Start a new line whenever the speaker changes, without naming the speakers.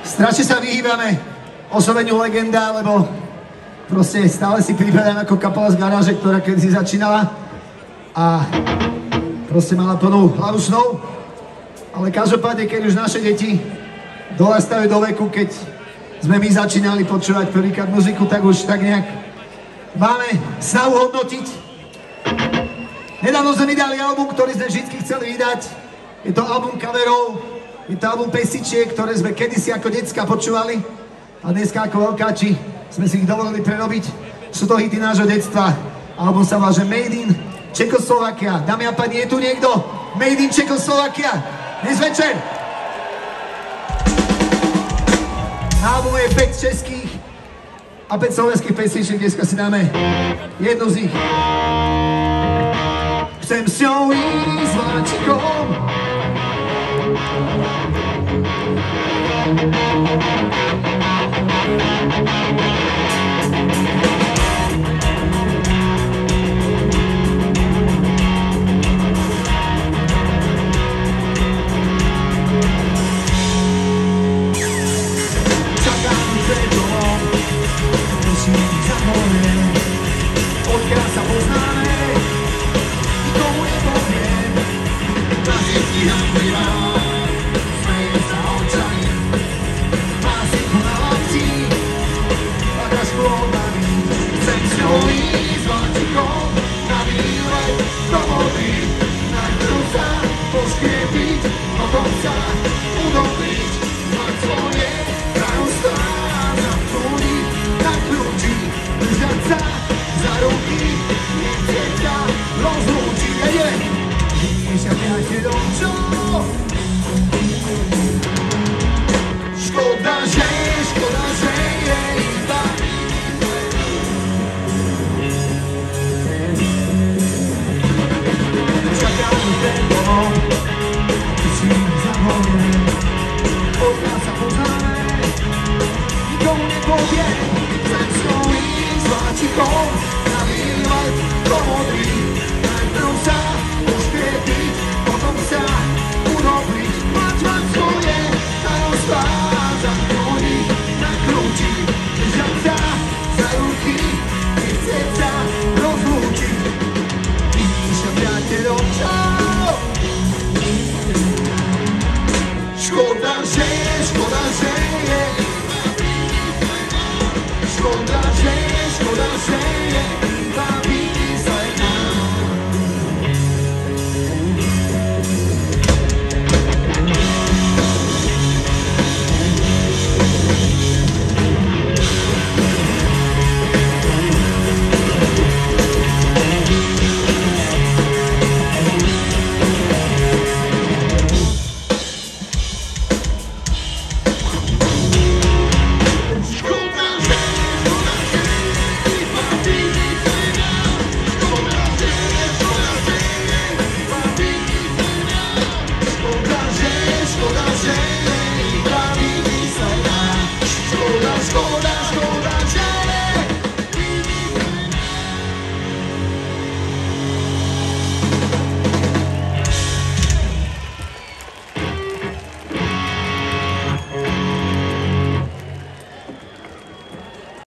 Strašne sa vyhýbame osloveniu legenda, lebo proste stále si pripadám ako kapela z garáže, ktorá kedysi začínala a proste mala plnú hlavu snov. Ale každopádne, keď už naše deti dorastajú do veku, keď sme my začínali počúvať prvýkrát muziku, tak už tak nejak máme snahu hodnotiť. Nedávno sme vydali album, ktorý sme vždy chceli vydať. Je to album coverov, je to album pesničiek, ktoré sme kedysi ako decka počúvali a dneska ako veľkáči sme si ich dovolili prerobiť. Sú to hity nášho detstva. Album sa volá, že Made in Čekoslovakia. Dámy a páni, je tu niekto? Made in Čekoslovakia. Dnes večer. Na albume je 5 českých a 5 slovenských pesničiek. Dneska si dáme jednu z nich. Chcem s ňou ísť vláčikom. Škoda, že